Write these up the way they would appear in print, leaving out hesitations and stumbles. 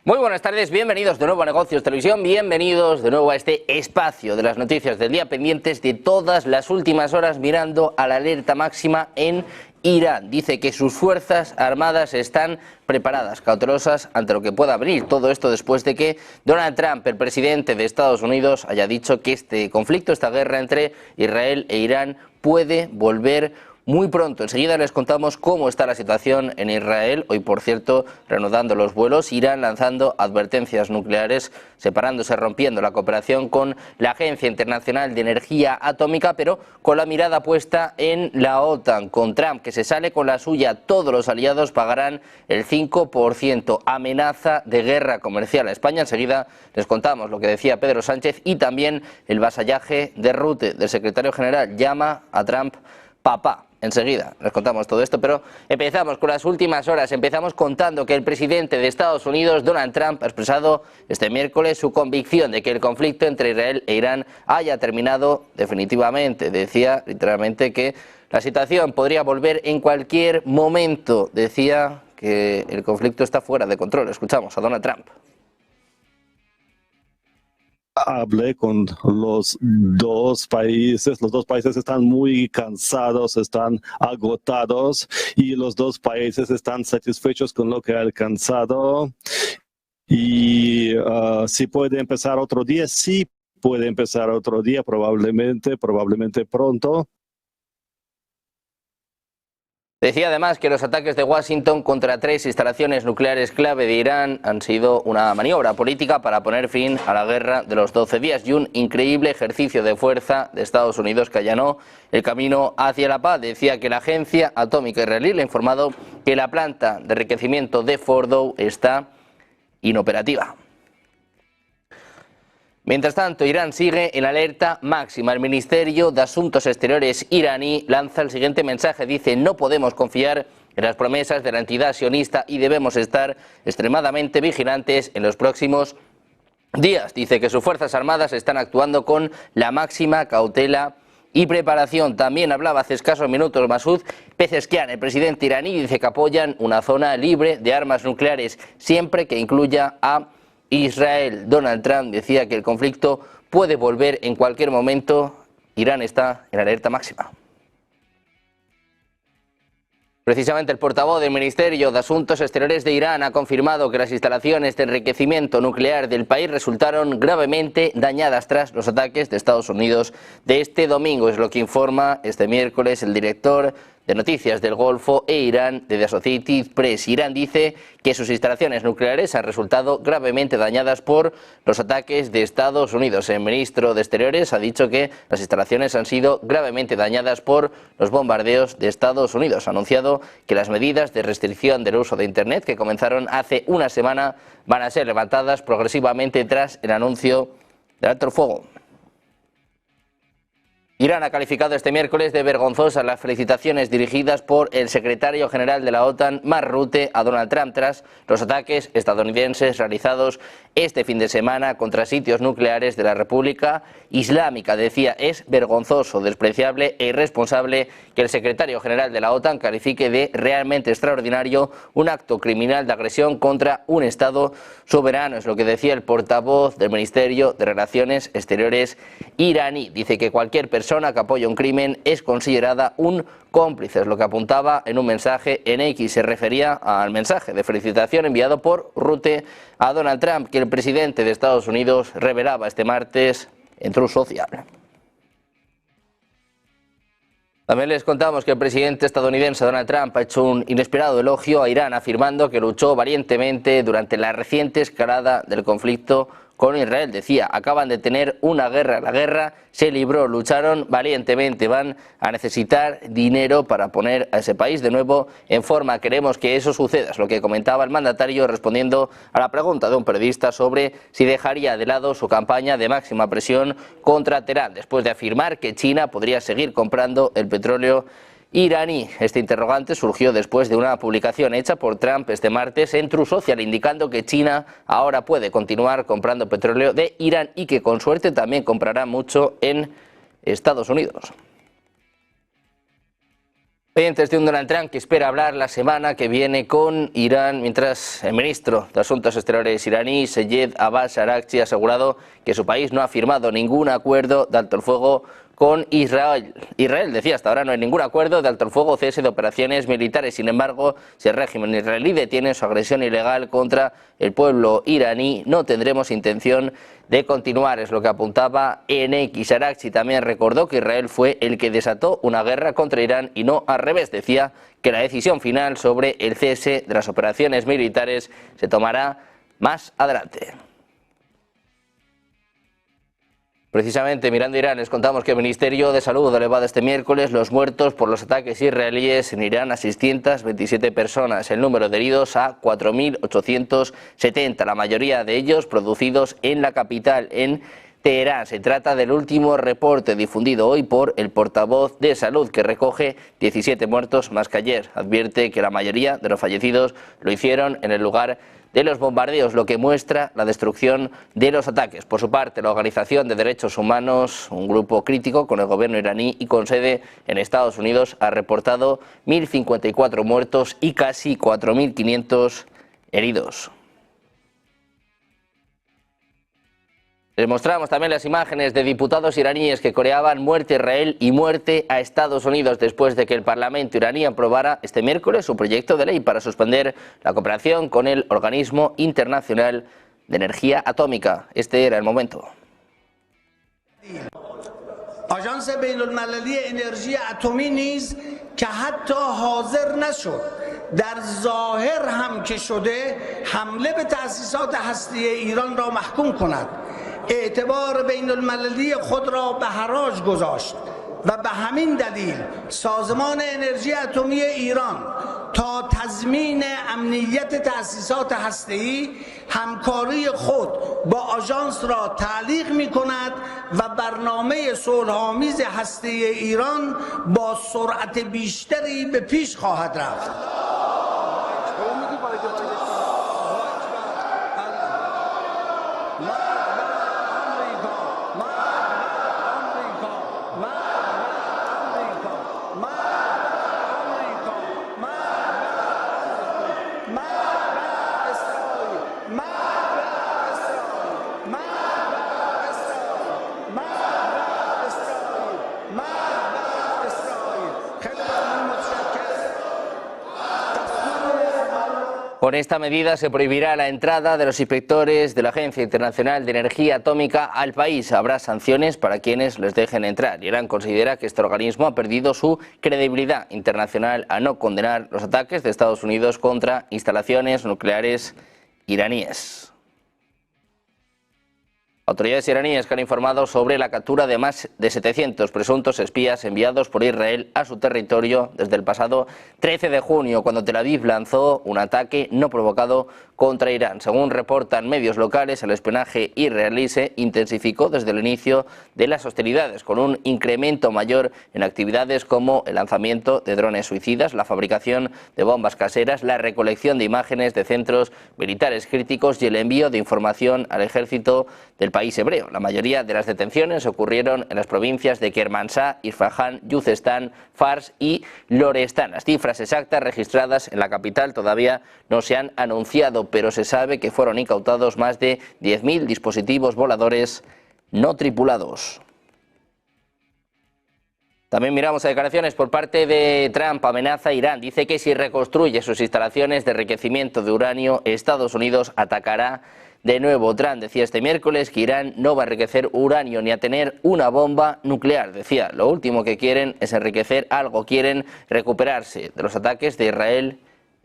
Muy buenas tardes, bienvenidos de nuevo a Negocios Televisión, bienvenidos de nuevo a este espacio de las noticias del día pendientes de todas las últimas horas mirando a la alerta máxima en Irán. Dice que sus fuerzas armadas están preparadas, cautelosas ante lo que pueda venir. Todo esto después de que Donald Trump, el presidente de Estados Unidos, haya dicho que este conflicto, esta guerra entre Israel e Irán puede volver muy pronto. Enseguida les contamos cómo está la situación en Israel. Hoy, por cierto, reanudando los vuelos, Irán lanzando advertencias nucleares, separándose, rompiendo la cooperación con la Agencia Internacional de Energía Atómica, pero con la mirada puesta en la OTAN, con Trump, que se sale con la suya. Todos los aliados pagarán el 5%. Amenaza de guerra comercial a España. Enseguida les contamos lo que decía Pedro Sánchez y también el vasallaje de Rutte, del secretario general. Llama a Trump papá. Enseguida les contamos todo esto, pero empezamos con las últimas horas. Empezamos contando que el presidente de Estados Unidos, Donald Trump, ha expresado este miércoles su convicción de que el conflicto entre Israel e Irán haya terminado definitivamente. Decía literalmente que la situación podría volver en cualquier momento. Decía que el conflicto está fuera de control. Escuchamos a Donald Trump. Hablé con los dos países están muy cansados, están agotados y los dos países están satisfechos con lo que ha alcanzado. Y si puede empezar otro día, sí puede empezar otro día, probablemente pronto. Decía además que los ataques de Washington contra 3 instalaciones nucleares clave de Irán han sido una maniobra política para poner fin a la guerra de los 12 días y un increíble ejercicio de fuerza de Estados Unidos que allanó el camino hacia la paz. Decía que la Agencia Atómica Israelí le ha informado que la planta de enriquecimiento de Fordow está inoperativa. Mientras tanto, Irán sigue en alerta máxima. El Ministerio de Asuntos Exteriores iraní lanza el siguiente mensaje. Dice: no podemos confiar en las promesas de la entidad sionista y debemos estar extremadamente vigilantes en los próximos días. Dice que sus fuerzas armadas están actuando con la máxima cautela y preparación. También hablaba hace escasos minutos Masoud Pezeshkian, el presidente iraní, dice que apoyan una zona libre de armas nucleares siempre que incluya a Israel. Donald Trump decía que el conflicto puede volver en cualquier momento. Irán está en alerta máxima. Precisamente el portavoz del Ministerio de Asuntos Exteriores de Irán ha confirmado que las instalaciones de enriquecimiento nuclear del país resultaron gravemente dañadas tras los ataques de Estados Unidos de este domingo. Es lo que informa este miércoles el director de Noticias del Golfo e Irán de The Associated Press. Irán dice que sus instalaciones nucleares han resultado gravemente dañadas por los ataques de Estados Unidos. El ministro de Exteriores ha dicho que las instalaciones han sido gravemente dañadas por los bombardeos de Estados Unidos. Ha anunciado que las medidas de restricción del uso de Internet que comenzaron hace una semana van a ser levantadas progresivamente tras el anuncio del alto el fuego. Irán ha calificado este miércoles de vergonzosas las felicitaciones dirigidas por el secretario general de la OTAN, Mark Rutte, a Donald Trump tras los ataques estadounidenses realizados este fin de semana contra sitios nucleares de la República Islámica. Decía: es vergonzoso, despreciable e irresponsable que el secretario general de la OTAN califique de realmente extraordinario un acto criminal de agresión contra un Estado soberano. Es lo que decía el portavoz del Ministerio de Relaciones Exteriores iraní. Dice que cualquier persona que apoya un crimen es considerada un cómplice. Es lo que apuntaba en un mensaje en X. Se refería al mensaje de felicitación enviado por Rutte a Donald Trump, que el presidente de Estados Unidos revelaba este martes en Truth Social. También les contamos que el presidente estadounidense Donald Trump ha hecho un inesperado elogio a Irán, afirmando que luchó valientemente durante la reciente escalada del conflicto con Israel. Decía: acaban de tener una guerra, la guerra se libró, lucharon valientemente, van a necesitar dinero para poner a ese país de nuevo en forma. Queremos que eso suceda. Es lo que comentaba el mandatario respondiendo a la pregunta de un periodista sobre si dejaría de lado su campaña de máxima presión contra Teherán, después de afirmar que China podría seguir comprando el petróleo iraní. Este interrogante surgió después de una publicación hecha por Trump este martes en Truth Social, indicando que China ahora puede continuar comprando petróleo de Irán y que con suerte también comprará mucho en Estados Unidos. Pendientes de un Donald Trump que espera hablar la semana que viene con Irán, mientras el ministro de Asuntos Exteriores iraní, Seyed Abbas Araghchi, ha asegurado que su país no ha firmado ningún acuerdo de alto el fuego con Israel. Israel decía, hasta ahora no hay ningún acuerdo de alto el fuego o cese de operaciones militares. Sin embargo, si el régimen israelí detiene su agresión ilegal contra el pueblo iraní, no tendremos intención de continuar, es lo que apuntaba en X. Araghchi también recordó que Israel fue el que desató una guerra contra Irán y no al revés. Decía que la decisión final sobre el cese de las operaciones militares se tomará más adelante. Precisamente mirando Irán, les contamos que el Ministerio de Salud ha elevado este miércoles los muertos por los ataques israelíes en Irán a 627 personas, el número de heridos a 4.870, la mayoría de ellos producidos en la capital, en Teherán. Se trata del último reporte difundido hoy por el portavoz de Salud, que recoge 17 muertos más que ayer. Advierte que la mayoría de los fallecidos lo hicieron en el lugar de los bombardeos, lo que muestra la destrucción de los ataques. Por su parte, la Organización de Derechos Humanos, un grupo crítico con el gobierno iraní y con sede en Estados Unidos, ha reportado 1.054 muertos y casi 4.500 heridos. Les mostramos también las imágenes de diputados iraníes que coreaban muerte a Israel y muerte a Estados Unidos después de que el Parlamento iraní aprobara este miércoles su proyecto de ley para suspender la cooperación con el Organismo Internacional de Energía Atómica. Este era el momento. آژانس بین‌المللی انرژی اتمی نیز که حتی حاضر نشد در ظاهر هم که شده حمله به تأسیسات هسته‌ای ایران را محکوم کند، اعتبار بین‌المللی خود را به حراج گذاشت و به همین دلیل سازمان انرژی اتمی ایران تا تضمین امنیت تأسیسات هسته‌ای همکاری خود با آژانس را تعلیق می‌کند و برنامه صلح‌آمیز هسته‌ای ایران با سرعت بیشتری به پیش خواهد رفت. Con esta medida se prohibirá la entrada de los inspectores de la Agencia Internacional de Energía Atómica al país. Habrá sanciones para quienes les dejen entrar. Irán considera que este organismo ha perdido su credibilidad internacional al no condenar los ataques de Estados Unidos contra instalaciones nucleares iraníes. Autoridades iraníes que han informado sobre la captura de más de 700 presuntos espías enviados por Israel a su territorio desde el pasado 13 de junio, cuando Tel Aviv lanzó un ataque no provocado contra Irán. Según reportan medios locales, el espionaje israelí se intensificó desde el inicio de las hostilidades, con un incremento mayor en actividades como el lanzamiento de drones suicidas, la fabricación de bombas caseras, la recolección de imágenes de centros militares críticos y el envío de información al ejército del país hebreo. La mayoría de las detenciones ocurrieron en las provincias de Kermanshah, Isfahán, Yuzestán, Fars y Lorestán. Las cifras exactas registradas en la capital todavía no se han anunciado, pero se sabe que fueron incautados más de 10.000 dispositivos voladores no tripulados. También miramos a declaraciones por parte de Trump. Amenaza a Irán. Dice que si reconstruye sus instalaciones de enriquecimiento de uranio, Estados Unidos atacará de nuevo. Trump decía este miércoles que Irán no va a enriquecer uranio ni a tener una bomba nuclear. Decía, lo último que quieren es enriquecer algo, quieren recuperarse de los ataques de Israel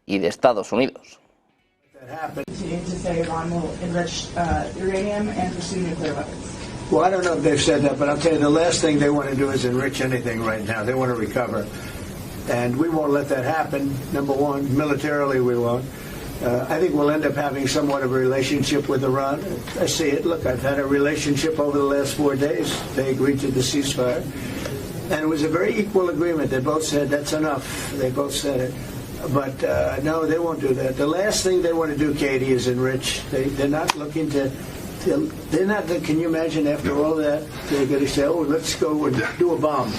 y de Estados Unidos. Well, I don't know if they've said that, but I'll tell you, the last thing they want to do is enrich anything right now. They want to recover. And we won't let that happen, number one. Militarily, we won't. I think we'll end up having somewhat of a relationship with Iran. I see it. Look, I've had a relationship over the last 4 days. They agreed to the ceasefire. And it was a very equal agreement. They both said, that's enough. They both said it. But no, they won't do that. The last thing they want to do, Katie, is enrich. They're not looking to... They're not. Can you imagine? After all that, they're going to say, "Oh, let's go and do a bomb."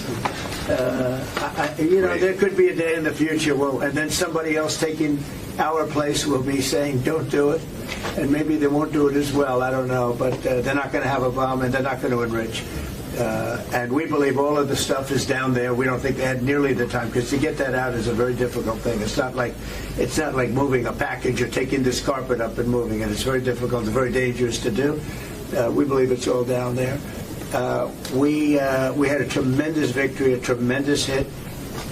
There could be a day in the future and then somebody else taking our place will be saying, don't do it. And maybe they won't do it as well, I don't know. But they're not going to have a bomb and they're not going to enrich. And we believe all of the stuff is down there. We don't think they had nearly the time, because to get that out is a very difficult thing. It's not like moving a package or taking this carpet up and moving it. It's very difficult and very dangerous to do. We believe it's all down there. We had a tremendous victory, a tremendous hit,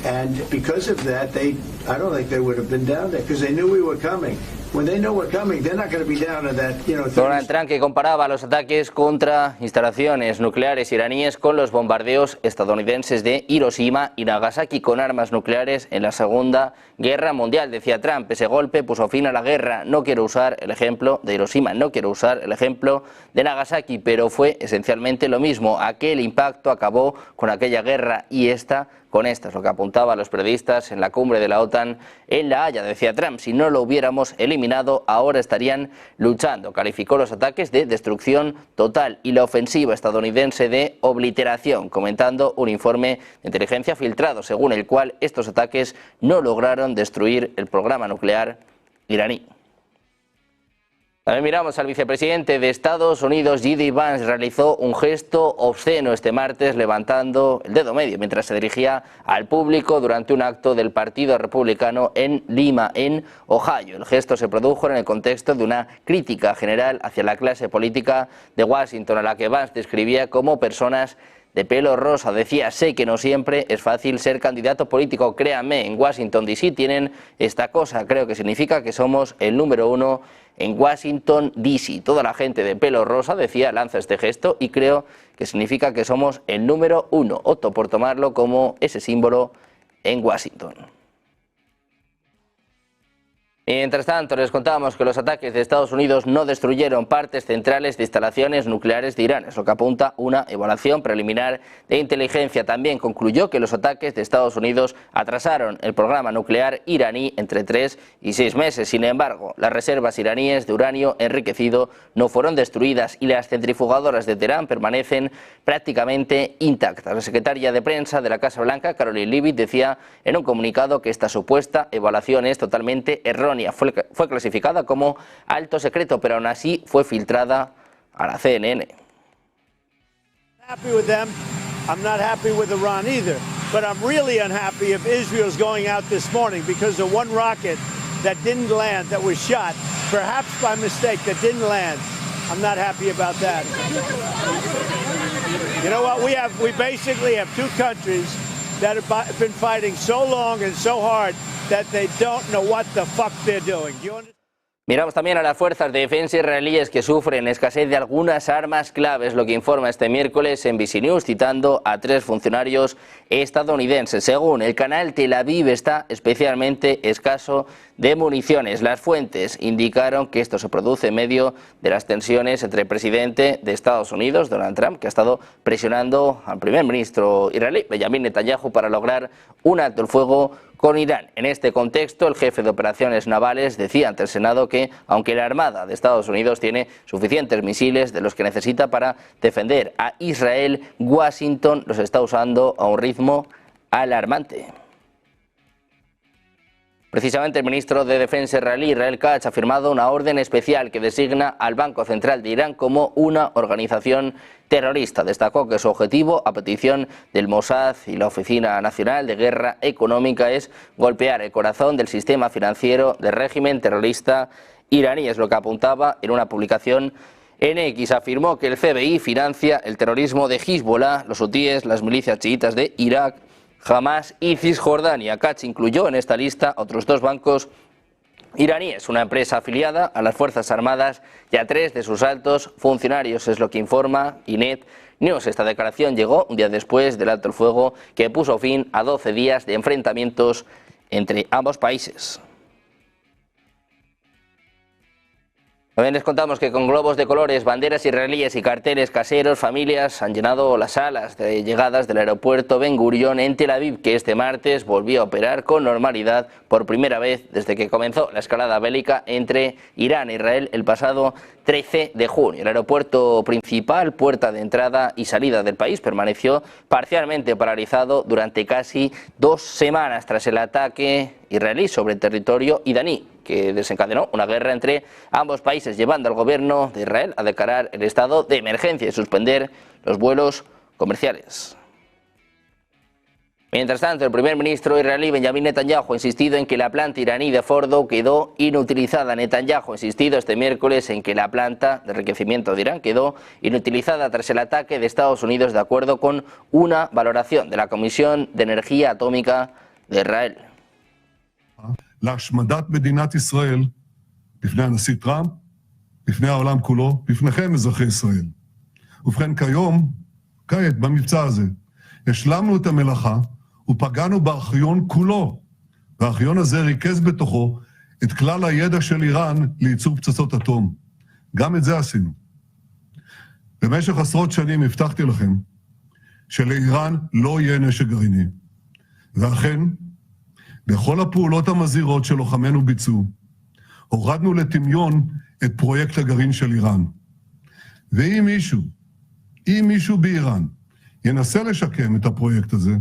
and because of that, I don't think they would have been down there, because they knew we were coming. When they know we're coming, they're not going to be down to that, Donald Trump, que comparaba los ataques contra instalaciones nucleares iraníes con los bombardeos estadounidenses de Hiroshima y Nagasaki con armas nucleares en la Segunda Guerra Mundial. Decía Trump, ese golpe puso fin a la guerra. No quiero usar el ejemplo de Hiroshima, no quiero usar el ejemplo de Nagasaki, pero fue esencialmente lo mismo. Aquel impacto acabó con aquella guerra y esta con esta, es lo que apuntaban los periodistas en la cumbre de la OTAN en La Haya. Decía Trump, si no lo hubiéramos eliminado, ahora estarían luchando. Calificó los ataques de destrucción total y la ofensiva estadounidense de obliteración, comentando un informe de inteligencia filtrado, según el cual estos ataques no lograron destruir el programa nuclear iraní. También miramos al vicepresidente de Estados Unidos, J.D. Vance, realizó un gesto obsceno este martes levantando el dedo medio mientras se dirigía al público durante un acto del Partido Republicano en Lima, en Ohio. El gesto se produjo en el contexto de una crítica general hacia la clase política de Washington, a la que Vance describía como personas de pelo rosa. Decía, sé que no siempre es fácil ser candidato político, créanme, en Washington DC tienen esta cosa, creo que significa que somos el número uno en Washington DC. Toda la gente de pelo rosa, decía, lanza este gesto y creo que significa que somos el número uno. Opto por tomarlo como ese símbolo en Washington. Mientras tanto, les contábamos que los ataques de Estados Unidos no destruyeron partes centrales de instalaciones nucleares de Irán, es lo que apunta una evaluación preliminar de inteligencia. También concluyó que los ataques de Estados Unidos atrasaron el programa nuclear iraní entre 3 y 6 meses. Sin embargo, las reservas iraníes de uranio enriquecido no fueron destruidas y las centrifugadoras de Teherán permanecen prácticamente intactas. La secretaria de prensa de la Casa Blanca, Caroline Leavitt, decía en un comunicado que esta supuesta evaluación es totalmente errónea. Fue clasificada como alto secreto, pero aún así fue filtrada a la CNN. Happy with them. I'm not happy with Iran either, but I'm really unhappy if Israel's going out this morning because of one rocket that didn't land, that was shot, perhaps by mistake, that didn't land. I'm not happy about that. You know what? We basically have two countries that have been fighting so long and so hard that they don't know what the fuck they're doing. Do you understand? Miramos también a las fuerzas de defensa israelíes que sufren escasez de algunas armas claves, lo que informa este miércoles NBC News, citando a 3 funcionarios estadounidenses. Según el canal, Tel Aviv está especialmente escaso de municiones. Las fuentes indicaron que esto se produce en medio de las tensiones entre el presidente de Estados Unidos, Donald Trump, que ha estado presionando al primer ministro israelí, Benjamin Netanyahu, para lograr un alto el fuego con Irán. En este contexto, el jefe de operaciones navales decía ante el Senado que, aunque la Armada de Estados Unidos tiene suficientes misiles de los que necesita para defender a Israel, Washington los está usando a un ritmo alarmante. Precisamente el ministro de Defensa israelí, Israel Katz, ha firmado una orden especial que designa al Banco Central de Irán como una organización terrorista. Destacó que su objetivo, a petición del Mossad y la Oficina Nacional de Guerra Económica, es golpear el corazón del sistema financiero del régimen terrorista iraní. Es lo que apuntaba en una publicación en X. Afirmó que el FBI financia el terrorismo de Hezbollah, los hutíes, las milicias chiitas de Irak, Hamas y Cisjordania. Katz incluyó en esta lista otros 2 bancos iraníes, una empresa afiliada a las Fuerzas Armadas y a 3 de sus altos funcionarios, es lo que informa Inet News. Esta declaración llegó un día después del alto el fuego que puso fin a 12 días de enfrentamientos entre ambos países. También les contamos que con globos de colores, banderas israelíes y carteles caseros, familias han llenado las salas de llegadas del aeropuerto Ben Gurion en Tel Aviv, que este martes volvió a operar con normalidad por primera vez desde que comenzó la escalada bélica entre Irán e Israel el pasado 13 de junio. El aeropuerto principal, puerta de entrada y salida del país, permaneció parcialmente paralizado durante casi 2 semanas tras el ataque israelí sobre el territorio iraní, que desencadenó una guerra entre ambos países, llevando al gobierno de Israel a declarar el estado de emergencia y suspender los vuelos comerciales. Mientras tanto, el primer ministro israelí Benjamin Netanyahu ha insistido en que la planta iraní de Fordo quedó inutilizada. Netanyahu ha insistido este miércoles en que la planta de enriquecimiento de Irán quedó inutilizada tras el ataque de Estados Unidos, de acuerdo con una valoración de la Comisión de Energía Atómica de Israel. להשמדת מדינת ישראל בפני הנשיא טראמפ, בפני העולם כולו, בפניכם אזרחי ישראל. ובכן כעת במבצע הזה, השלמנו את המלאכה ופגענו בארכיון כולו. והארכיון הזה ריכז בתוכו את כלל הידע של איראן לייצור פצצות אטום. גם את זה עשינו. במשך עשרות שנים הבטחתי לכם שלאיראן לא יהיה נשק גרעיני. ואכן, בכל הפעולות המזהירות שלוחמינו ביצעו, הורדנו לטמיון את פרויקט הגרעין של איראן. ואם מישהו באיראן ינסה לשקם את הפרויקט הזה,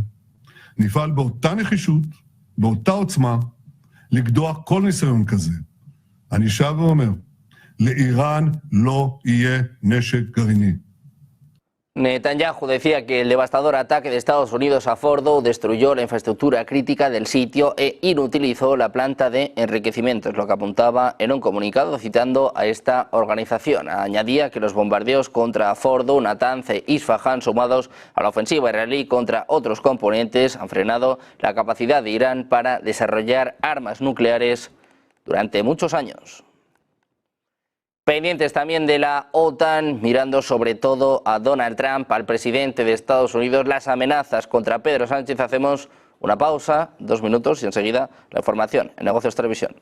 נפעל באותה נחישות, באותה עוצמה, לגדוע כל ניסיון כזה. אני שב ואומר, לאיראן לא יהיה נשק גרעיני. Netanyahu decía que el devastador ataque de Estados Unidos a Fordo destruyó la infraestructura crítica del sitio e inutilizó la planta de enriquecimiento, es lo que apuntaba en un comunicado citando a esta organización. Añadía que los bombardeos contra Fordo, Natanz e Isfahan, sumados a la ofensiva israelí contra otros componentes, han frenado la capacidad de Irán para desarrollar armas nucleares durante muchos años. Pendientes también de la OTAN, mirando sobre todo a Donald Trump, al presidente de Estados Unidos, las amenazas contra Pedro Sánchez. Hacemos una pausa, 2 minutos y enseguida la información en Negocios Televisión.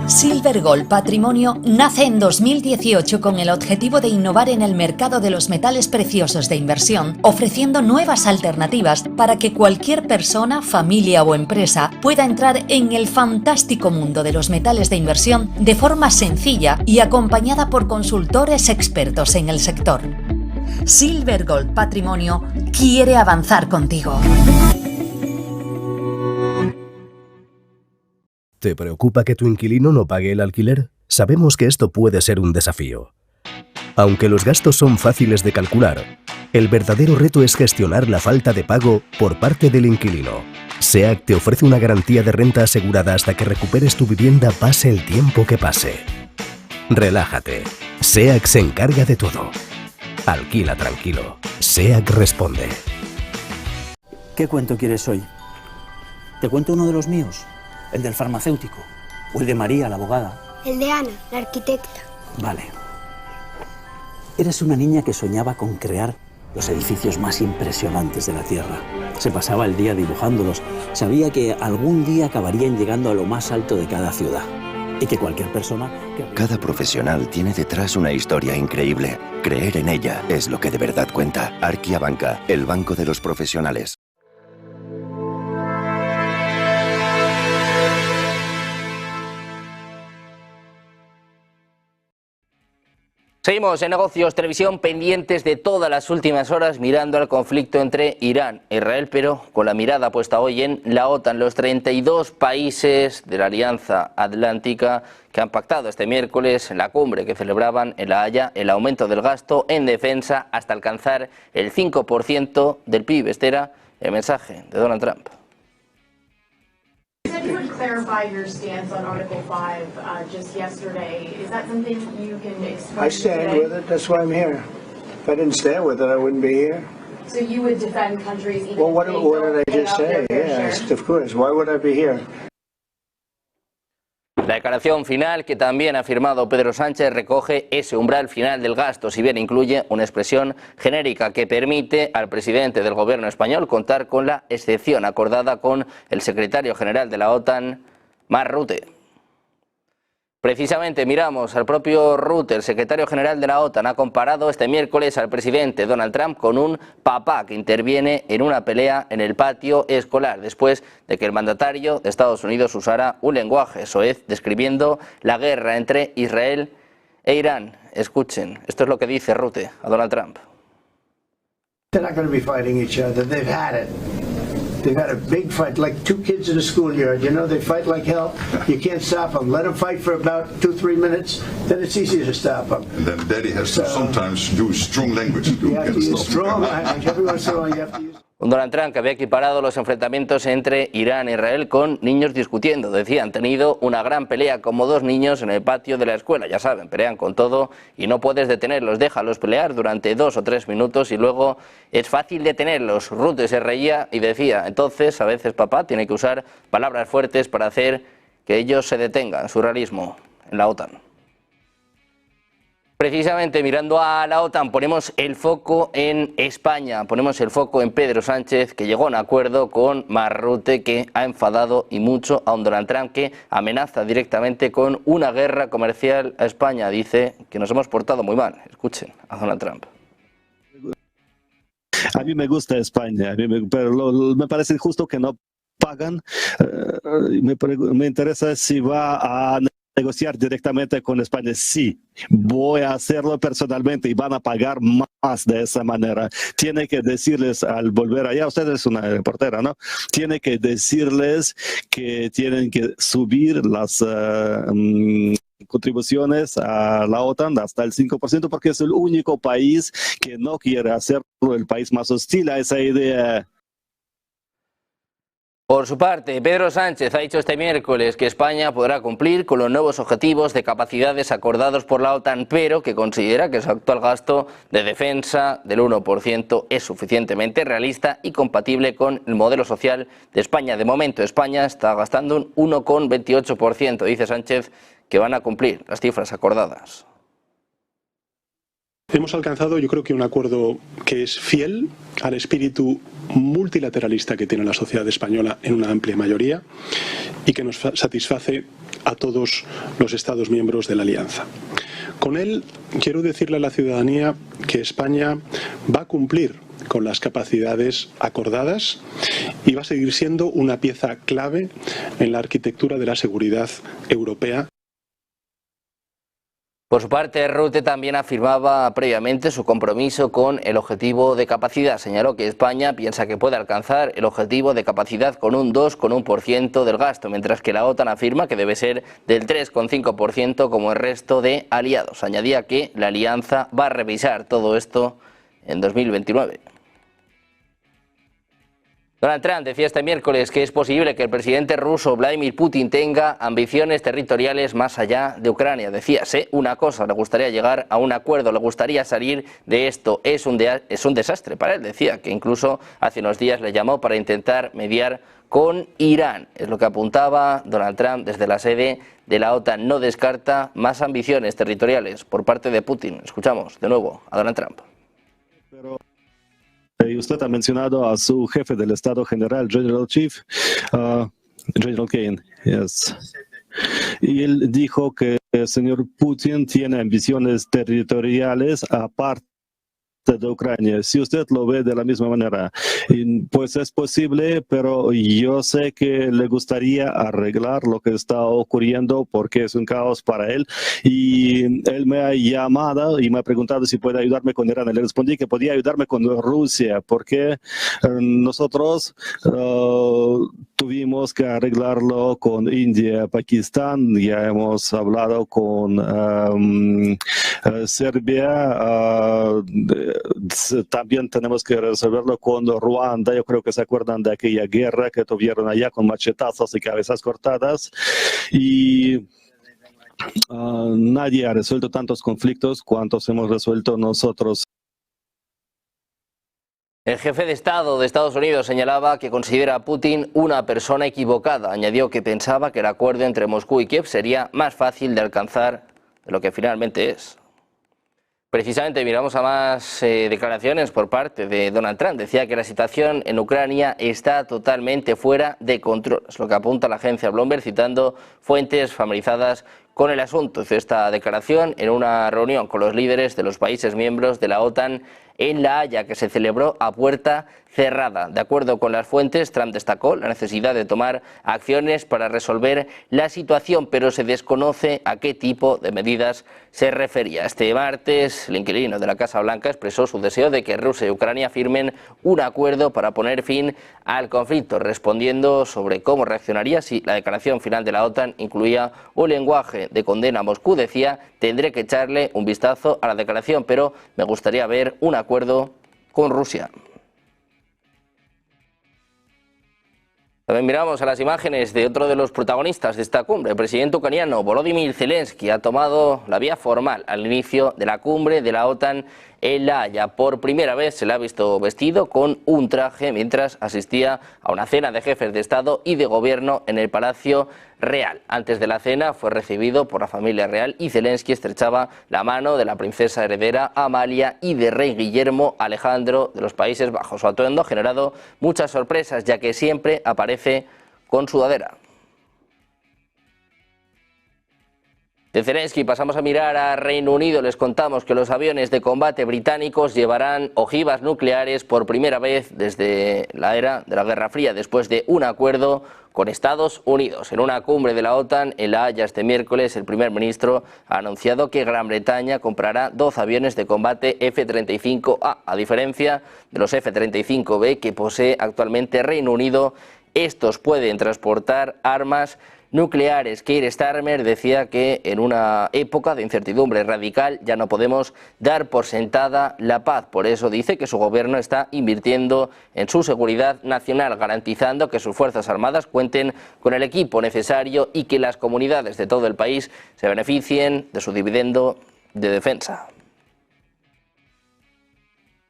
Silver Gold Patrimonio nace en 2018 con el objetivo de innovar en el mercado de los metales preciosos de inversión, ofreciendo nuevas alternativas para que cualquier persona, familia o empresa pueda entrar en el fantástico mundo de los metales de inversión de forma sencilla y acompañada por consultores expertos en el sector. Silver Gold Patrimonio quiere avanzar contigo. ¿Te preocupa que tu inquilino no pague el alquiler? Sabemos que esto puede ser un desafío. Aunque los gastos son fáciles de calcular, el verdadero reto es gestionar la falta de pago por parte del inquilino. SEAC te ofrece una garantía de renta asegurada hasta que recuperes tu vivienda, pase el tiempo que pase. Relájate. SEAC se encarga de todo. Alquila tranquilo. SEAC responde. ¿Qué cuento quieres hoy? ¿Te cuento uno de los míos? ¿El del farmacéutico? ¿O el de María, la abogada? El de Ana, la arquitecta. Vale. Eres una niña que soñaba con crear los edificios más impresionantes de la Tierra. Se pasaba el día dibujándolos. Sabía que algún día acabarían llegando a lo más alto de cada ciudad. Y que cualquier persona... Cada profesional tiene detrás una historia increíble. Creer en ella es lo que de verdad cuenta. Arquia Banca, el banco de los profesionales. Seguimos en Negocios Televisión, pendientes de todas las últimas horas, mirando al conflicto entre Irán e Israel, pero con la mirada puesta hoy en la OTAN, los 32 países de la Alianza Atlántica que han pactado este miércoles en la cumbre que celebraban en La Haya el aumento del gasto en defensa hasta alcanzar el 5% del PIB. Este era el mensaje de Donald Trump. Clarify your stance on Article 5 just yesterday. Is that something you can explain? I stand with it. That's why I'm here. If I didn't stand with it, I wouldn't be here. So you would defend countries even Well, what if they did I don't pay just out say? their fair Yes, share? of course. Why would I be here? La declaración final que también ha firmado Pedro Sánchez recoge ese umbral final del gasto, si bien incluye una expresión genérica que permite al presidente del gobierno español contar con la excepción acordada con el secretario general de la OTAN, Mark Rutte. Precisamente miramos al propio Rutte, el secretario general de la OTAN, ha comparado este miércoles al presidente Donald Trump con un papá que interviene en una pelea en el patio escolar, después de que el mandatario de Estados Unidos usara un lenguaje soez describiendo la guerra entre Israel e Irán. Escuchen, esto es lo que dice Rutte a Donald Trump. They're not going to be fighting each other. They've had it. They've had a big fight, like two kids in a schoolyard. You know, they fight like hell. You can't stop them. Let them fight for about 2-3 minutes, then it's easier to stop them. And then Daddy has to sometimes do strong language. You have to use strong language. Every once in a while you have to use... Un Donald Trump que había equiparado los enfrentamientos entre Irán e Israel con niños discutiendo. Decía, han tenido una gran pelea como dos niños en el patio de la escuela. Ya saben, pelean con todo y no puedes detenerlos. Déjalos pelear durante 2 o 3 minutos y luego es fácil detenerlos. Rutte se reía y decía, entonces a veces papá tiene que usar palabras fuertes para hacer que ellos se detengan. Surrealismo en la OTAN. Precisamente mirando a la OTAN ponemos el foco en España, ponemos el foco en Pedro Sánchez, que llegó a un acuerdo con Mark Rutte, que ha enfadado y mucho a un Donald Trump que amenaza directamente con una guerra comercial a España. Dice que nos hemos portado muy mal. Escuchen a Donald Trump. A mí me gusta España, pero me parece injusto que no pagan. Me interesa si va a negociar directamente con España. Sí, voy a hacerlo personalmente y van a pagar más de esa manera. Tiene que decirles al volver allá, usted es una reportera, ¿no? Tiene que decirles que tienen que subir las contribuciones a la OTAN hasta el 5%, porque es el único país que no quiere hacerlo, el país más hostil a esa idea. Por su parte, Pedro Sánchez ha dicho este miércoles que España podrá cumplir con los nuevos objetivos de capacidades acordados por la OTAN, pero que considera que su actual gasto de defensa del 1% es suficientemente realista y compatible con el modelo social de España. De momento, España está gastando un 1,28%. Dice Sánchez que van a cumplir las cifras acordadas. Hemos alcanzado, yo creo que un acuerdo que es fiel al espíritu multilateralista que tiene la sociedad española en una amplia mayoría y que nos satisface a todos los Estados miembros de la Alianza. Con él quiero decirle a la ciudadanía que España va a cumplir con las capacidades acordadas y va a seguir siendo una pieza clave en la arquitectura de la seguridad europea. Por su parte, Rutte también afirmaba previamente su compromiso con el objetivo de capacidad. Señaló que España piensa que puede alcanzar el objetivo de capacidad con un 2,1% del gasto, mientras que la OTAN afirma que debe ser del 3,5% como el resto de aliados. Añadía que la alianza va a revisar todo esto en 2029. Donald Trump decía este miércoles que es posible que el presidente ruso Vladimir Putin tenga ambiciones territoriales más allá de Ucrania. Decía, sé una cosa, le gustaría llegar a un acuerdo, le gustaría salir de esto. Es un desastre para él. Decía que incluso hace unos días le llamó para intentar mediar con Irán. Es lo que apuntaba Donald Trump desde la sede de la OTAN. No descarta más ambiciones territoriales por parte de Putin. Escuchamos de nuevo a Donald Trump. Y usted ha mencionado a su jefe del Estado General, General Chief, General Kane. Yes. Y él dijo que el señor Putin tiene ambiciones territoriales aparte de Ucrania. Si usted lo ve de la misma manera, pues es posible, pero yo sé que le gustaría arreglar lo que está ocurriendo porque es un caos para él. Y él me ha llamado y me ha preguntado si puede ayudarme con Irán. Le respondí que podía ayudarme con Rusia porque nosotros tuvimos que arreglarlo con India, Pakistán. Ya hemos hablado con Serbia. También tenemos que resolverlo con Ruanda. Yo creo que se acuerdan de aquella guerra que tuvieron allá con machetazos y cabezas cortadas. Y nadie ha resuelto tantos conflictos cuantos hemos resuelto nosotros. El jefe de Estado de Estados Unidos señalaba que considera a Putin una persona equivocada. Añadió que pensaba que el acuerdo entre Moscú y Kiev sería más fácil de alcanzar de lo que finalmente es. Precisamente miramos a más declaraciones por parte de Donald Trump. Decía que la situación en Ucrania está totalmente fuera de control. Es lo que apunta la agencia Bloomberg, citando fuentes familiarizadas con el asunto. Hizo esta declaración en una reunión con los líderes de los países miembros de la OTAN en La Haya, que se celebró a puerta cerrada. De acuerdo con las fuentes, Trump destacó la necesidad de tomar acciones para resolver la situación, pero se desconoce a qué tipo de medidas se refería. Este martes, el inquilino de la Casa Blanca expresó su deseo de que Rusia y Ucrania firmen un acuerdo para poner fin al conflicto, respondiendo sobre cómo reaccionaría si la declaración final de la OTAN incluía un lenguaje de condena a Moscú. Decía: tendré que echarle un vistazo a la declaración, pero me gustaría ver un acuerdo con Rusia. También miramos a las imágenes de otro de los protagonistas de esta cumbre. El presidente ucraniano Volodymyr Zelensky ha tomado la vía formal al inicio de la cumbre de la OTAN en La Haya. Por primera vez se le ha visto vestido con un traje mientras asistía a una cena de jefes de Estado y de Gobierno en el Palacio Real. Antes de la cena fue recibido por la familia real y Zelensky estrechaba la mano de la princesa heredera Amalia y del rey Guillermo Alejandro de los Países Bajos. Su atuendo ha generado muchas sorpresas, ya que siempre aparece con sudadera. De Zelensky pasamos a mirar a Reino Unido. Les contamos que los aviones de combate británicos llevarán ojivas nucleares por primera vez desde la era de la Guerra Fría, después de un acuerdo con Estados Unidos. En una cumbre de la OTAN en La Haya este miércoles, el primer ministro ha anunciado que Gran Bretaña comprará 12 aviones de combate F-35A, a diferencia de los F-35B que posee actualmente Reino Unido. Estos pueden transportar armas nucleares. Keir Starmer decía que en una época de incertidumbre radical ya no podemos dar por sentada la paz. Por eso dice que su gobierno está invirtiendo en su seguridad nacional, garantizando que sus Fuerzas Armadas cuenten con el equipo necesario y que las comunidades de todo el país se beneficien de su dividendo de defensa.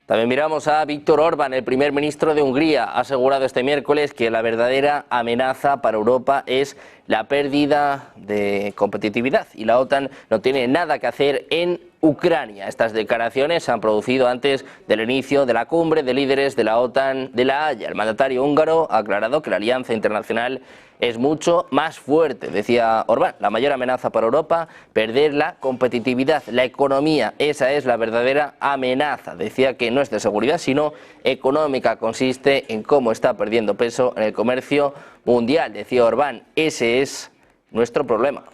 También miramos a Viktor Orbán. El primer ministro de Hungría ha asegurado este miércoles que la verdadera amenaza para Europa es la pérdida de competitividad y la OTAN no tiene nada que hacer en Ucrania. Estas declaraciones se han producido antes del inicio de la cumbre de líderes de la OTAN de La Haya. El mandatario húngaro ha aclarado que la alianza internacional es mucho más fuerte. Decía Orbán: la mayor amenaza para Europa, perder la competitividad, la economía, esa es la verdadera amenaza. Decía que no es de seguridad sino económica, consiste en cómo está perdiendo peso en el comercio mundial. Decía Orbán: ese es nuestro problema.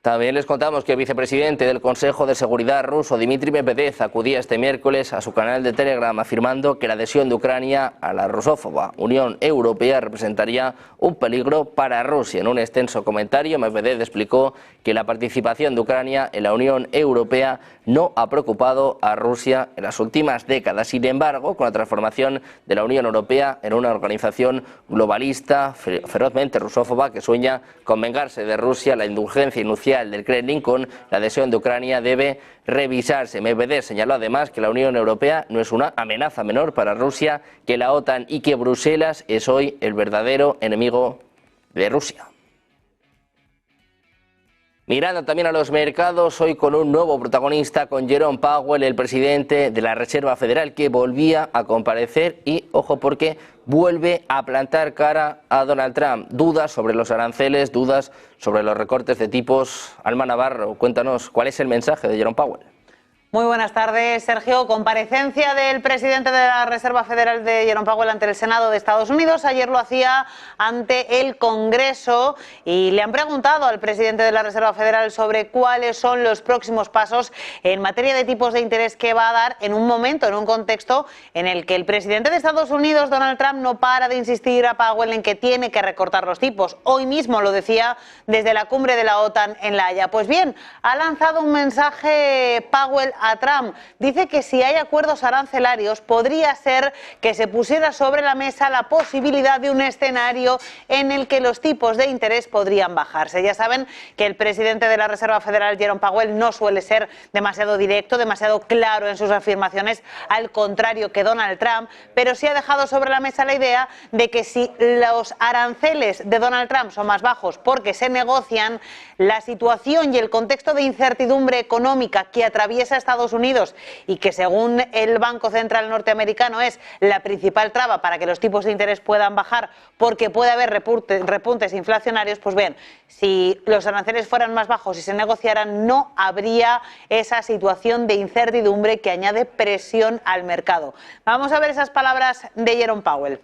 También les contamos que el vicepresidente del Consejo de Seguridad ruso, Dmitry Medvedev, acudía este miércoles a su canal de Telegram afirmando que la adhesión de Ucrania a la rusófoba Unión Europea representaría un peligro para Rusia. En un extenso comentario, Medvedev explicó que la participación de Ucrania en la Unión Europea no ha preocupado a Rusia en las últimas décadas. Sin embargo, con la transformación de la Unión Europea en una organización globalista ferozmente rusófoba que sueña con vengarse de Rusia, la indulgencia inicial del Kremlin con la adhesión de Ucrania debe revisarse. Medvedev señaló además que la Unión Europea no es una amenaza menor para Rusia que la OTAN y que Bruselas es hoy el verdadero enemigo de Rusia. Mirando también a los mercados, hoy con un nuevo protagonista, con Jerome Powell, el presidente de la Reserva Federal, que volvía a comparecer y, ojo, porque vuelve a plantar cara a Donald Trump. Dudas sobre los aranceles, dudas sobre los recortes de tipos. Alma Navarro, cuéntanos, ¿cuál es el mensaje de Jerome Powell? Muy buenas tardes, Sergio. Comparecencia del presidente de la Reserva Federal de Jerome Powell ante el Senado de Estados Unidos. Ayer lo hacía ante el Congreso y le han preguntado al presidente de la Reserva Federal sobre cuáles son los próximos pasos en materia de tipos de interés que va a dar en un momento, en un contexto en el que el presidente de Estados Unidos, Donald Trump, no para de insistir a Powell en que tiene que recortar los tipos. Hoy mismo lo decía desde la cumbre de la OTAN en La Haya. Pues bien, ha lanzado un mensaje Powell a Trump. Dice que si hay acuerdos arancelarios podría ser que se pusiera sobre la mesa la posibilidad de un escenario en el que los tipos de interés podrían bajarse. Ya saben que el presidente de la Reserva Federal, Jerome Powell, no suele ser demasiado directo, demasiado claro en sus afirmaciones, al contrario que Donald Trump, pero sí ha dejado sobre la mesa la idea de que si los aranceles de Donald Trump son más bajos porque se negocian, la situación y el contexto de incertidumbre económica que atraviesa Estados Unidos y que según el Banco Central norteamericano es la principal traba para que los tipos de interés puedan bajar porque puede haber repuntes inflacionarios, pues bien, si los aranceles fueran más bajos y se negociaran, no habría esa situación de incertidumbre que añade presión al mercado. Vamos a ver esas palabras de Jerome Powell.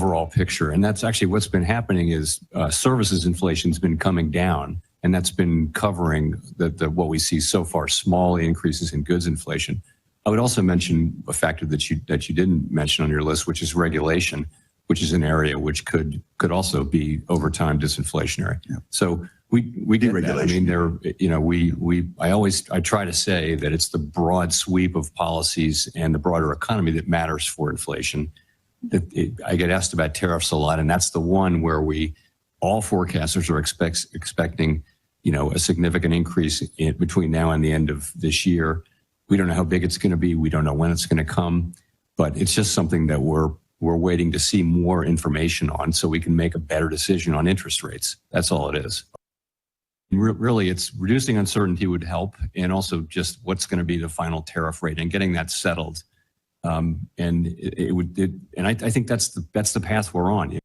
Overall picture, and that's actually what's been happening is services inflation's been coming down, and that's been covering what we see so far, small increases in goods inflation. I would also mention a factor that you didn't mention on your list, which is regulation, which is an area which could also be over time disinflationary. Yeah. So we get that. I mean, I try to say that it's the broad sweep of policies and the broader economy that matters for inflation. I get asked about tariffs a lot, and that's the one where all forecasters are expecting, a significant increase between now and the end of this year. We don't know how big it's going to be. We don't know when it's going to come, but it's just something that we're waiting to see more information on so we can make a better decision on interest rates. That's all it is. Really, it's reducing uncertainty would help, and also just what's going to be the final tariff rate and getting that settled. And I think that's the path we're on.